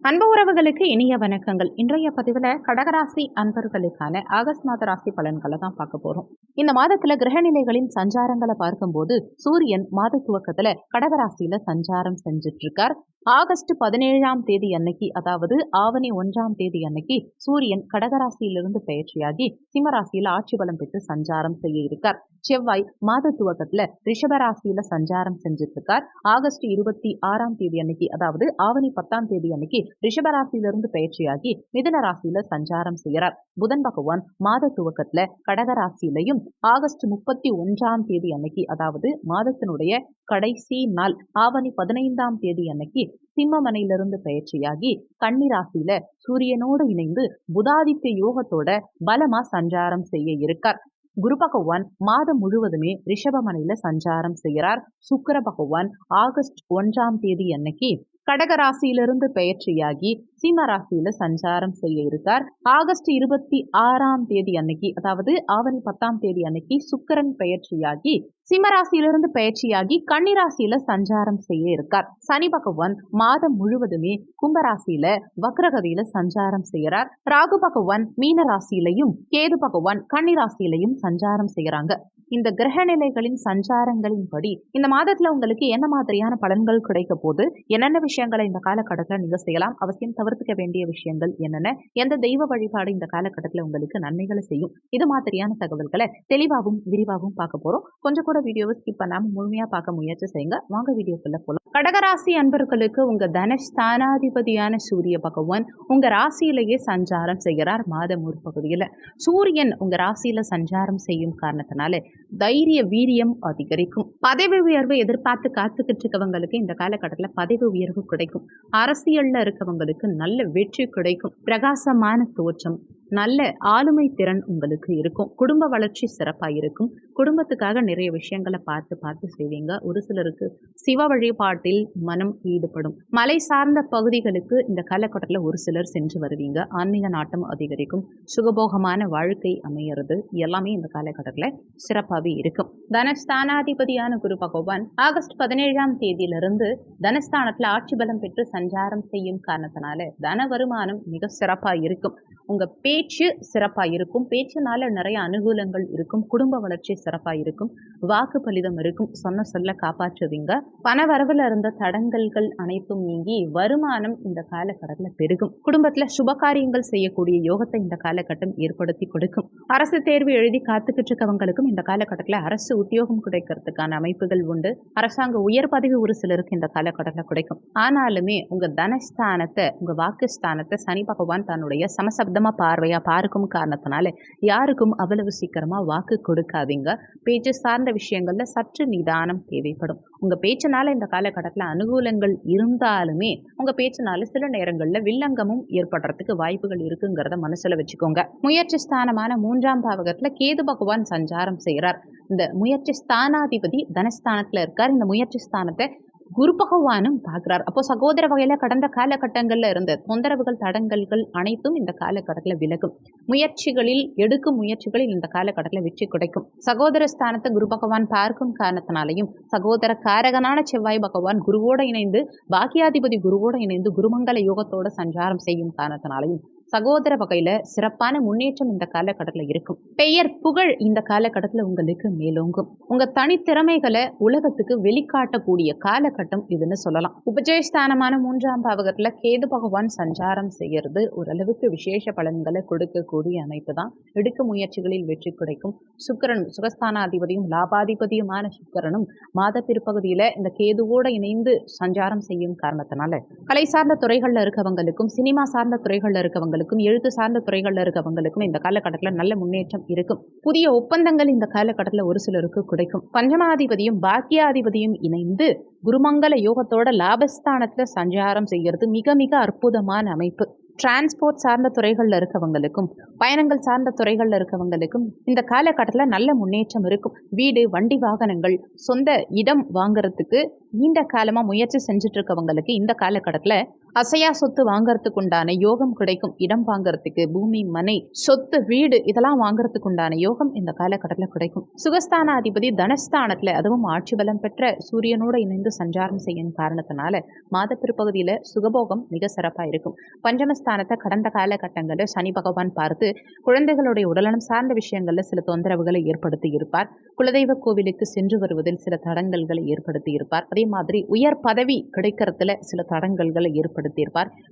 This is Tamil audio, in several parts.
அன்பு உறவுகளுக்கு இனிய வணக்கங்கள். இன்றைய பதிவுல கடகராசி அன்பர்களுக்கான ஆகஸ்ட் மாத ராசி பலன்களை தான் பார்க்க போறோம். இந்த மாதத்துல கிரகநிலைகளின் சஞ்சாரங்களை பார்க்கும்போது சூரியன் மாத துவக்கத்துல கடகராசியில சஞ்சாரம் செஞ்சுட்டு இருக்கார். ஆகஸ்ட் 17ஆம் தேதி அன்னைக்கு, அதாவது ஆவணி 1ஆம் தேதி அன்னைக்கு சூரியன் கடகராசியிலிருந்து பயிற்சியாகி சிம்மராசியில ஆட்சி பலம் பெற்று சஞ்சாரம் செய்ய இருக்கார். செவ்வாய் மாத துவக்கத்துல ரிஷபராசியில சஞ்சாரம் செஞ்சுட்டு இருக்கார். ஆகஸ்ட் 26ஆம் தேதி அன்னைக்கு, அதாவது ஆவணி 10ஆம் தேதி அன்னைக்கு ரிஷபராசியிலிருந்து பயிற்சியாகி மிதுன ராசியில சஞ்சாரம் செய்கிறார். புதன் பகவான் மாத துவக்கத்துல கடகராசியிலையும் ஆகஸ்ட் 31ஆம் தேதி அன்னைக்கு, அதாவது மாதத்தினுடைய கடைசி நாள் ஆவணி 15ஆம் தேதி அன்னைக்கு சிம்மமனையிலிருந்து பயிற்சியாகி கன்னி ராசியில சூரியனோடு இணைந்து புதாதித்ய யோகத்தோட பலமா சஞ்சாரம் செய்ய இருக்கார். குரு பகவான் மாதம் முழுவதுமே ரிஷபமனையில சஞ்சாரம் செய்கிறார். சுக்கிர பகவான் ஆகஸ்ட் 1ஆம் தேதி அன்னைக்கு கடகராசியிலிருந்து பயிற்சியாகி சிம்ம ராசியில சஞ்சாரம் செய்ய இருக்கார். ஆகஸ்ட் 26ஆம் தேதி அன்னைக்கு, அதாவது ஆவணி 10ஆம் தேதி அன்னைக்கு சுக்கிரன் பயிற்சியாகி சிம்மராசியிலிருந்து பயிற்சியாகி கன்னிராசியில சஞ்சாரம் செய்ய இருக்கார். சனி பகவான் மாதம் முழுவதுமே கும்பராசியில வக்ரகதியில சஞ்சாரம் செய்கிறார். ராகு பகவான் மீன ராசியிலையும் கேது பகவான் கன்னிராசியிலையும் சஞ்சாரம் செய்யறாங்க. இந்த கிரக நிலைகளின் சஞ்சாரங்களின்படி இந்த மாதத்துல உங்களுக்கு என்ன மாதிரியான பலன்கள் கிடைக்க போது, என்னென்ன விஷயங்களை இந்த காலகட்டத்தில் நீங்க செய்யலாம், அவசியம் தவிர்த்துக்க வேண்டிய விஷயங்கள் என்னென்ன, எந்த தெய்வ வழிபாடு இந்த காலகட்டத்தில் உங்களுக்கு நன்மைகளை செய்யும், இது மாதிரியான தகவல்களை தெளிவாகவும் விரிவாகவும் பார்க்க போறோம். கொஞ்சம் கூட வீடியோவை ஸ்கிப் பண்ணாம முழுமையா பார்க்க முயற்சி செய்யுங்க. வாங்க வீடியோக்குள்ள போலாம். கடகராசி அன்பர்களுக்கு உங்க தனஸ்தானாதிபதியான சூரிய பகவான் உங்க ராசியிலேயே சஞ்சாரம் செய்கிறார். மாதம் ஒரு பகுதியில சூரியன் உங்க ராசியில சஞ்சாரம் செய்யும் காரணத்தினால தைரிய வீரியம் அதிகரிக்கும். பதவி உயர்வு எதிர்பார்த்து காத்துக்கிட்டு இருக்கவங்களுக்கு இந்த காலகட்டத்தில் பதவி உயர்வு கிடைக்கும். அரசியல்ல இருக்கவங்களுக்கு நல்ல வெற்றி கிடைக்கும். பிரகாசமான தோற்றம், நல்ல ஆளுமை திறன் உங்களுக்கு இருக்கும். குடும்ப வளர்ச்சி சிறப்பா இருக்கும். குடும்பத்துக்காக நிறைய விஷயங்களை பார்த்து செய்வீங்க. ஒரு சிலருக்கு சிவ வழிபாட்டில் மனம் ஈடுபடும். மலை சார்ந்த பகுதிகளுக்கு இந்த காலகட்டத்தில் ஒரு சிலர் சென்று வருவீங்க. ஆன்மீக நாட்டம் அதிகரிக்கும். சுகபோகமான வாழ்க்கை அமையறது எல்லாமே இந்த காலகட்டத்தில் சிறப்பாகவே இருக்கும். தனஸ்தானாதிபதியான குரு பகவான் ஆகஸ்ட் 17ஆம் தேதியிலிருந்து தனஸ்தானத்துல ஆட்சி பலம் பெற்று சஞ்சாரம் செய்யும் காரணத்தினால தன வருமானம் மிக சிறப்பா இருக்கும். உங்க பேச்சு சிறப்பா இருக்கும். பேச்சுனால நிறைய அனுகூலங்கள் இருக்கும். குடும்ப வளர்ச்சி சிறப்பா இருக்கும். வாக்கு பலிதம் இருக்கும். சொன்ன சொல்ல காப்பாற்றுவீங்க. பண வரவுல இருந்த தடங்கல்கள் அனைத்தும் நீங்கி வருமானம் இந்த காலகட்டத்தில் பெருகும். குடும்பத்துல சுபகாரியங்கள் செய்யக்கூடிய யோகத்தை இந்த காலகட்டம் ஏற்படுத்தி கொடுக்கும். அரசு தேர்வு எழுதி காத்துக்கிட்டு இருக்கவங்களுக்கும் இந்த காலகட்டத்தில் அரசு உத்தியோகம் கிடைக்கிறதுக்கான அமைப்புகள் உண்டு. அரசாங்க உயர் பதவி ஒரு சிலருக்கு இந்த காலகட்டத்தில் கிடைக்கும். ஆனாலுமே உங்க தனஸ்தானத்தை, உங்க வாக்குஸ்தானத்தை சனி பகவான் தன்னுடைய சமசப்தமா பார்வையா பார்க்கும் காரணத்தினால யாருக்கும் அவ்வளவு சீக்கிரமா வாக்கு கொடுக்காதீங்க. பேச்சு சார்ந்த விஷயங்கள்ல சற்று நிதானம் தேவைப்படும். உங்க பேச்சுனால இந்த காலகட்டத்தில் அனுகூலங்கள் இருந்தாலுமே உங்க பேச்சுனால சில நேரங்கள்ல வில்லங்கமும் ஏற்படுறதுக்கு வாய்ப்புகள் இருக்குங்கிறத மனசுல வச்சுக்கோங்க. முயற்சி ஸ்தானமான 3ஆம் பாவகத்துல கேது பகவான் சஞ்சாரம் செய்கிறார். இந்த முயற்சி ஸ்தானாதிபதி தனஸ்தானத்துல இருக்கார். இந்த முயற்சி ஸ்தானத்தை குரு பகவானும் பார்க்கிறார். அப்போ சகோதர வகையில கடந்த காலகட்டங்கள்ல இருந்த தொந்தரவுகள் தடங்கல்கள் அனைத்தும் இந்த காலகட்டத்தில் விலகும். எடுக்கும் முயற்சிகளில் இந்த காலகட்டத்தில் வெற்றி கிடைக்கும். சகோதர ஸ்தானத்தை குரு பகவான் பார்க்கும் காரணத்தினாலையும் சகோதர காரகனான செவ்வாய் பகவான் குருவோட இணைந்து பாக்கியாதிபதி குருவோட இணைந்து குருமங்கல யோகத்தோட சஞ்சாரம் செய்யும் காரணத்தினாலையும் சகோதர வகையில சிறப்பான முன்னேற்றம் இந்த காலகட்டத்தில் இருக்கும். பெயர் புகழ் இந்த காலகட்டத்தில் உங்களுக்கு மேலோங்கும். உங்க தனித்திறமைகளை உலகத்துக்கு வெளிக்காட்டக்கூடிய காலகட்டம் இதுன்னு சொல்லலாம். உபஜயஸ்தானமான 3ஆம் பாவகத்துல கேது பகவான் சஞ்சாரம் செய்யறது ஓரளவுக்கு விசேஷ பலன்களை கொடுக்கக்கூடிய அமைப்பு தான். எடுக்கும் முயற்சிகளில் வெற்றி கிடைக்கும். சுக்கிரன் சுகஸ்தானாதிபதியும் லாபாதிபதியுமான சுக்கிரனும் மாத பிற்பகுதியில இந்த கேதுவோட இணைந்து சஞ்சாரம் செய்யும் காரணத்தினால கலை சார்ந்த துறைகள்ல இருக்கவங்களுக்கும் சினிமா சார்ந்த துறைகள்ல இருக்கவங்க எழுத்து சார்ந்த துறைகள்ல இருக்கவங்களுக்கும் இந்த காலகட்டத்தில் நல்ல முன்னேற்றம் இருக்கும். புதிய ஒப்பந்தங்கள் இந்த காலகட்டத்தில் ஒரு சிலருக்கு கிடைக்கும். பஞ்சமாதிபதியும் பாக்கியாதிபதியும் இணைந்து குருமங்கல யோகத்தோட லாபஸ்தானத்துல சஞ்சாரம் செய்யறது மிக மிக அற்புதமான அமைப்பு. டிரான்ஸ்போர்ட் சார்ந்த துறைகள்ல இருக்கவங்களுக்கும் பயணங்கள் சார்ந்த துறைகள்ல இருக்கவங்களுக்கும் இந்த காலகட்டத்தில் நல்ல முன்னேற்றம் இருக்கும். வீடு, வண்டி, வாகனங்கள், சொந்த இடம் வாங்குறதுக்கு நீண்ட காலமா முயற்சி செஞ்சுட்டு இருக்கவங்களுக்கு இந்த காலகட்டத்துல அசையா சொத்து வாங்கறதுக்கு உண்டான யோகம் கிடைக்கும். இடம் வாங்கறதுக்கு, பூமி, மனை, சொத்து, வீடு இதெல்லாம் வாங்கறதுக்கு உண்டான யோகம் இந்த காலகட்டத்துல கிடைக்கும். சுகஸ்தானாதிபதி தனஸ்தானத்துல, அதுவும் ஆட்சி பலம் பெற்ற சூரியனோட இணைந்து சஞ்சாரம் செய்யும் காரணத்தினால மாத பிற்பகுதியில சுகபோகம் மிக சிறப்பா இருக்கும். பஞ்சமஸ்தானத்தை கடந்த காலகட்டங்களில் சனி பகவான் பார்த்து குழந்தைகளுடைய உடல்நலம் சார்ந்த விஷயங்கள்ல சில தொந்தரவுகளை ஏற்படுத்தி இருப்பார். குலதெய்வ கோவிலுக்கு சென்று வருவதில் சில தடங்கல்களை ஏற்படுத்தி இருப்பார். அதே மாதிரி உயர் பதவி கிடைக்கிறதுல சில தடங்கல்களை ஏற்படுத்தியிருப்பார்.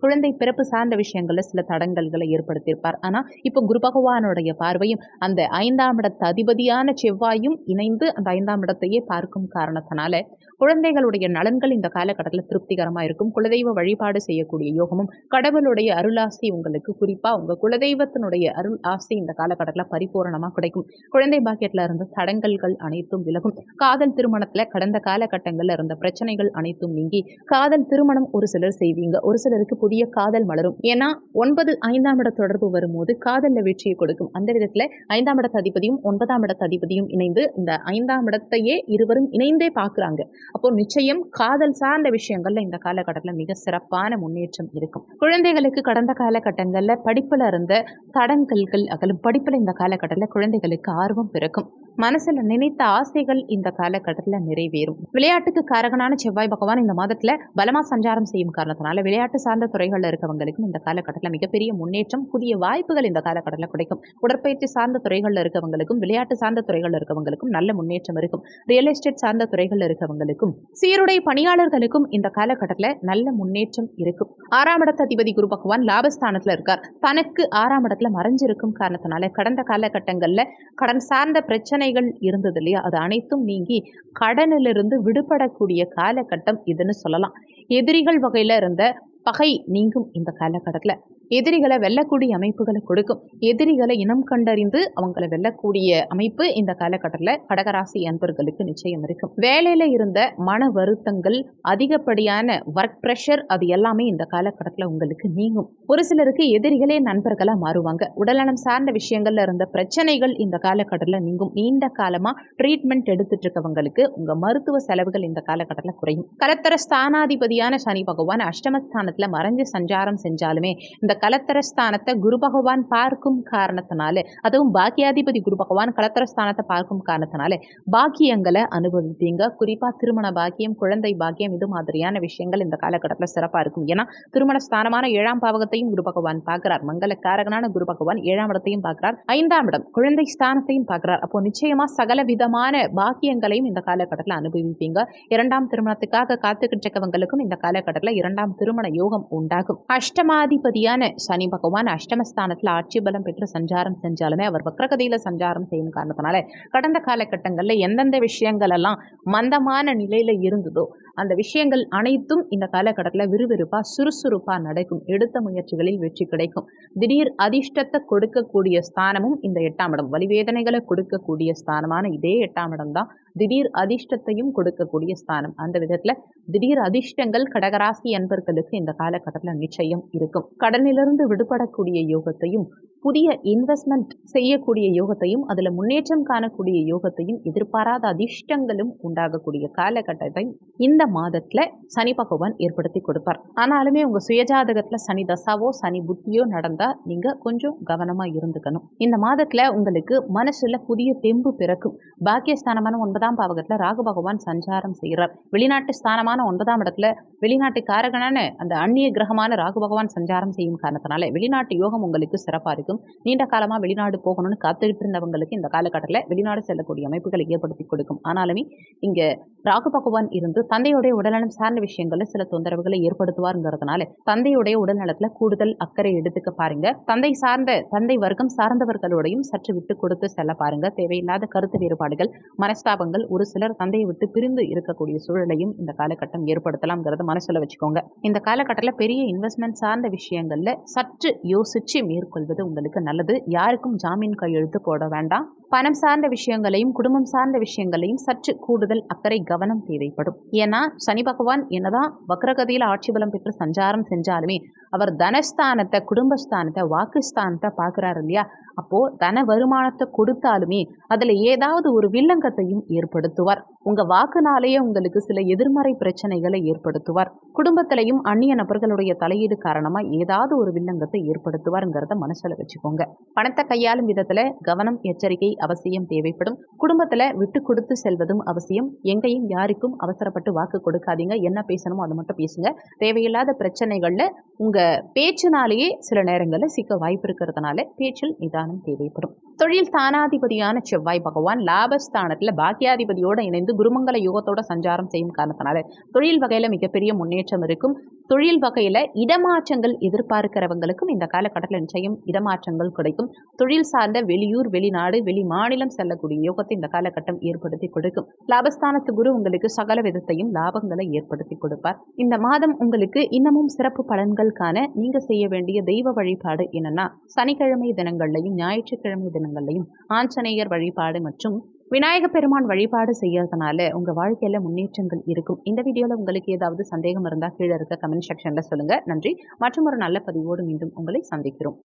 குழந்தை பிறப்பு சார்ந்த விஷயங்கள்ல சில தடங்கல்களை ஏற்படுத்தியிருப்பார். ஆனா இப்போ குரு பகவானுடைய பார்வையும் அந்த 5ஆம் இடத்து அதிபதியான செவ்வாயும் இணைந்து அந்த 5ஆம் இடத்தையே பார்க்கும் காரணத்தினால குழந்தைகளுடைய நலன்கள் இந்த காலகட்டத்தில் திருப்திகரமா இருக்கும். குலதெய்வ வழிபாடு செய்யக்கூடிய யோகமும் கடவுளுடைய அருளாசி உங்களுக்கு, குறிப்பா உங்க குலதெய்வத்தினுடைய அருள் ஆசி இந்த காலகட்டத்தில் பரிபூரணமா கிடைக்கும். குழந்தை பாக்கியத்துல இருந்த தடங்கல்கள் அனைத்தும் விலகும். காதல் திருமணத்துல கடந்த காலகட்டங்கள்ல இருந்த பிரச்சனைகள் அனைத்தும் நீங்கி காதல் திருமணம் ஒரு சிலர் செய்வீங்க. ஒரு சிலருக்கு புதிய காதல் மலரும். ஏன்னா 9 5ஆம் இட தொடர்பு வரும்போது காதல்ல வெற்றியை கொடுக்கும். அந்த விதத்துல 5ஆம் இடத்து அதிபதியும் 9ஆம் இடத்து அதிபதியும் இணைந்து இந்த 5ஆம் இடத்தையே இருவரும் இணைந்தே பார்க்குறாங்க. அப்போ நிச்சயம் காதல் சார்ந்த விஷயங்கள்ல இந்த காலகட்டத்தில் மிக சிறப்பான முன்னேற்றம் இருக்கும். குழந்தைகளுக்கு கடந்த காலகட்டங்கள்ல படிப்புல இருந்த தடங்கல்கள் அகலும். படிப்புல இந்த காலகட்டத்தில் குழந்தைகளுக்கு ஆர்வம் பிறக்கும். மனசுல நினைத்த ஆசைகள் இந்த காலகட்டத்தில் நிறைவேறும். விளையாட்டுக்கு காரகனான செவ்வாய் பகவான் இந்த மாதத்துல பலமா சஞ்சாரம் செய்யும் காரணத்தினால விளையாட்டு சார்ந்த துறைகள்ல இருக்கவங்களுக்கும் இந்த காலகட்டத்தில் மிகப்பெரிய முன்னேற்றம், புதிய வாய்ப்புகள் இந்த காலகட்டத்தில் கிடைக்கும். உடற்பயிற்சி சார்ந்த துறைகள்ல இருக்கவங்களுக்கும், விளையாட்டு சார்ந்த துறைகள்ல இருக்கவங்களுக்கும் நல்ல முன்னேற்றம் இருக்கும். ரியல் எஸ்டேட் சார்ந்த துறைகள்ல இருக்கவங்களுக்கும், சீருடை பணியாளர்களுக்கும் இந்த காலகட்டத்தில் நல்ல முன்னேற்றம் இருக்கும். 6ஆம் இடத்து அதிபதி குரு பகவான் லாபஸ்தானத்துல இருக்கார். தனக்கு 6ஆம் இடத்துல மறைஞ்சிருக்கும் காரணத்தினால கடந்த காலகட்டங்கள்ல கடன் சார்ந்த பிரச்சனைகள் இருந்தது இல்லையா, அது அனைத்தும் நீங்கி கடனிலிருந்து விடுபடக்கூடிய காலகட்டம் இதுன்னு சொல்லலாம். எதிரிகள் வகையில இருந்த பகை நீங்கும் இந்த காலகட்டத்தில். எதிரிகளை வெல்லக்கூடிய அமைப்புகளை கொடுக்கும். எதிரிகளை இனம் கண்டறிந்து அவங்களை வெல்லக்கூடிய அமைப்பு இந்த காலகட்டத்தில் கடகராசி அன்பர்களுக்கு நிச்சயம் இருக்கும். வேலையில இருந்த மன வருத்தங்கள், அதிகப்படியான ஒர்க் ப்ரெஷர், அது எல்லாமே இந்த காலகட்டத்தில் உங்களுக்கு நீங்கும். ஒரு சிலருக்கு எதிரிகளே நண்பர்களா மாறுவாங்க. உடல்நலம் சார்ந்த விஷயங்கள்ல இருந்த பிரச்சனைகள் இந்த காலகட்டத்தில் நீங்கும். நீண்ட காலமா ட்ரீட்மெண்ட் எடுத்துட்டு இருக்கவங்களுக்கு உங்க மருத்துவ செலவுகள் இந்த காலகட்டத்தில் குறையும். கலத்தர ஸ்தானாதிபதியான சனி பகவான் அஷ்டமஸ்தானத்துல மறைஞ்சு சஞ்சாரம் செஞ்சாலுமே இந்த கலத்தரஸ்தானத்தை குரு பகவான் பார்க்கும் காரணத்தினால, அதுவும் பாக்கியாதிபதி குரு பகவான் கலத்தரஸ்தானத்தை பார்க்கும் காரணத்தினால பாக்கியங்களை அனுபவிப்பீங்க. குறிப்பா திருமண பாக்கியம், குழந்தை பாக்கியம், இது மாதிரியான விஷயங்கள் இந்த காலகட்டத்தில் சிறப்பா இருக்கும். ஏன்னா திருமண ஸ்தானமான 7ஆம் பாவகத்தையும் குரு பகவான் பார்க்கிறார். மங்களக்காரகனான குரு பகவான் 7ஆம் இடத்தையும் பார்க்கிறார். 5ஆம் இடம் குழந்தை ஸ்தானத்தையும் பார்க்கிறார். அப்போ நிச்சயமா சகல விதமான பாக்கியங்களையும் இந்த காலகட்டத்தில் அனுபவிப்பீங்க. 2ஆம் திருமணத்துக்காக காத்துக்கிட்டு இருக்கவங்களுக்கும் இந்த காலகட்டத்தில் 2ஆம் திருமண யோகம் உண்டாகும். அஷ்டமாதிபதியான சனி பகவான் அஷ்டமஸ்தானத்தில் ஆட்சி பலம் பெற்று சஞ்சாரம் செஞ்சாலுமே அவர் வக்ரகதியில சஞ்சாரம் செய்யும் காரணத்தினால கடந்த காலகட்டங்கள்ல எந்தெந்த விஷயங்கள் எல்லாம் மந்தமான நிலையில இருந்ததோ அந்த விஷயங்கள் அனைத்தும் இந்த காலகட்டத்தில் விறுவிறுப்பா சுறுசுறுப்பா நடக்கும். எடுத்த முயற்சிகளில் வெற்றி கிடைக்கும். திடீர் அதிர்ஷ்டத்தை கொடுக்கக்கூடிய ஸ்தானமும் இந்த 8ஆம் இடம். வலிவேதனைகளை கொடுக்கக்கூடிய ஸ்தானமான இதே 8ஆம் இடம் தான் திடீர் அதிர்ஷ்டத்தையும் கொடுக்கக்கூடிய ஸ்தானம். அந்த விதத்துல திடீர் அதிர்ஷ்டங்கள் கடகராசி அன்பர்களுக்கு இந்த காலகட்டத்தில் நிச்சயம் இருக்கும். கடனிலிருந்து விடுபடக்கூடிய யோகத்தையும், புதிய இன்வெஸ்ட்மெண்ட் செய்யக்கூடிய யோகத்தையும், அதுல முன்னேற்றம் காணக்கூடிய யோகத்தையும், எதிர்பாராத அதிர்ஷ்டங்களும் உண்டாகக்கூடிய காலகட்டத்தை இந்த மாதத்துல சனி பகவான் ஏற்படுத்தி கொடுப்பார். ஆனாலுமே உங்க சுயஜாதகத்துல சனி தசாவோ சனி புத்தியோ நடந்தா நீங்க கொஞ்சம் கவனமா இருந்துக்கணும். இந்த மாதத்துல உங்களுக்கு மனசுல புதிய தெம்பு பிறக்கும். பாக்கியஸ்தானமான 9ஆம் பாவகத்துல ராகு பகவான் சஞ்சாரம் செய்கிறார். வெளிநாட்டு ஸ்தானமான 9ஆம் இடத்துல வெளிநாட்டு காரகனான அந்த அந்நிய கிரகமான ராகு பகவான் சஞ்சாரம் செய்யும் காரணத்தினால வெளிநாட்டு யோகம் உங்களுக்கு சிறப்பா இருக்கும். நீண்ட காலமா வெளிநாடு போகணும்னு காத்துக்கிட்டு இருந்தவங்களுக்கு இந்த காலகட்டத்தில் வெளிநாடு செல்லக்கூடிய அமைப்புகளை ஏற்படுத்தி கொடுக்கும். ஆனாலுமே இங்க ராகு பகவான் இருந்து தந்தையுடைய உடல்நலம் சார்ந்த விஷயங்கள்ல சில தொந்தரவுகளை ஏற்படுத்துவாருங்கிறதுனால தந்தையுடைய உடல்நலத்துல கூடுதல் அக்கறை எடுத்துக்க பாருங்க. தந்தை வர்க்கம் சார்ந்தவர்களோடையும் சற்று விட்டு கொடுத்து செல்ல பாருங்க. தேவையில்லாத கருத்து வேறுபாடுகள், மனஸ்தாபங்கள், ஒரு சிலர் தந்தையை விட்டு பிரிந்து இருக்கக்கூடிய சூழலையும் இந்த காலகட்டம் ஏற்படுத்தலாம்ங்கிறத மனசுல வச்சுக்கோங்க. இந்த காலகட்டத்தில் பெரிய இன்வெஸ்ட்மெண்ட் சார்ந்த விஷயங்கள்ல சற்று யோசிச்சு மேற்கொள்வது உங்களுக்கு நல்லது. யாருக்கும் ஜாமீன் கையெழுத்து போட வேண்டாம். பணம் சார்ந்த விஷயங்களையும் குடும்பம் சார்ந்த விஷயங்களையும் சற்று கூடுதல் அக்கறை கவனம் தேவைப்படும். ஏன்னா சனி பகவான் என்னதான் வக்ரகதியில் ஆட்சி பலம் பெற்று சஞ்சாரம் செஞ்சாலுமே அவர் தனஸ்தானத்தை, குடும்பஸ்தானத்தை, வாக்குஸ்தானத்தை பார்க்குறாரு இல்லையா? அப்போ தன வருமானத்தை கொடுத்தாலுமே அதுல ஏதாவது ஒரு வில்லங்கத்தையும் ஏற்படுத்துவார். உங்க வாக்குனாலேயே உங்களுக்கு சில எதிர்மறை பிரச்சனைகளை ஏற்படுத்துவார். குடும்பத்திலையும் அந்நிய நபர்களுடைய தலையீடு காரணமா ஏதாவது ஒரு வில்லங்கத்தை ஏற்படுத்துவாருங்கிறத மனசுல வச்சுக்கோங்க. பணத்தை கையாளும் விதத்துல கவனம், எச்சரிக்கை அவசியம் தேவைப்படும். குடும்பத்துல விட்டு கொடுத்து செல்வதும் அவசியம். எங்கேயும் யாருக்கும் அவசரப்பட்டு வாக்கு கொடுக்காதீங்க. என்ன பேசணுமோ அதை மட்டும் பேசுங்க. தேவையில்லாத பிரச்சனைகள்ல உங்க பேச்சினாலேயே சில நேரங்கள்ல சிக்க வாய்ப்பு இருக்கிறதுனால பேச்சில் நிதானம் தேவைப்படும். தொழில் ஸ்தானாதிபதியான செவ்வாய் பகவான் லாபஸ்தானத்துல பாக்கியாதிபதியோட இணைந்து குருமங்கல யோகத்தோட சஞ்சாரம் செய்யும் காரணத்தினால தொழில் வகையில மிகப்பெரிய முன்னேற்றம் இருக்கும். தொழில் வகையில இடமாற்றங்கள் எதிர்பார்க்கிறவங்களுக்கும் இந்த காலகட்டத்தில் நிச்சயம் இடமாற்றங்கள் கிடைக்கும். தொழில் சார்ந்த வெளியூர், வெளிநாடு, வெளி மாநிலம் செல்லக்கூடிய யோகத்தை இந்த காலகட்டம் ஏற்படுத்தி கொடுக்கும். லாபஸ்தானத்து குரு உங்களுக்கு சகல விதத்தையும் லாபங்களை ஏற்படுத்தி கொடுப்பார். இந்த மாதம் உங்களுக்கு இன்னமும் சிறப்பு பலன்கள் காண நீங்க செய்ய வேண்டிய தெய்வ வழிபாடு என்னன்னா, சனிக்கிழமை தினங்கள்லையும் ஞாயிற்றுக்கிழமை தினங்கள்லையும் ஆஞ்சநேயர் வழிபாடு மற்றும் விநாயக பெருமான் வழிபாடு செய்யறதுனால உங்க வாழ்க்கையில முன்னேற்றங்கள் இருக்கும். இந்த வீடியோல உங்களுக்கு ஏதாவது சந்தேகம் இருந்தா கீழே இருக்க கமெண்ட் செக்ஷன்ல சொல்லுங்க. நன்றி. மற்றும் ஒரு நல்ல பதிவோடு மீண்டும் உங்களை சந்திக்கிறோம்.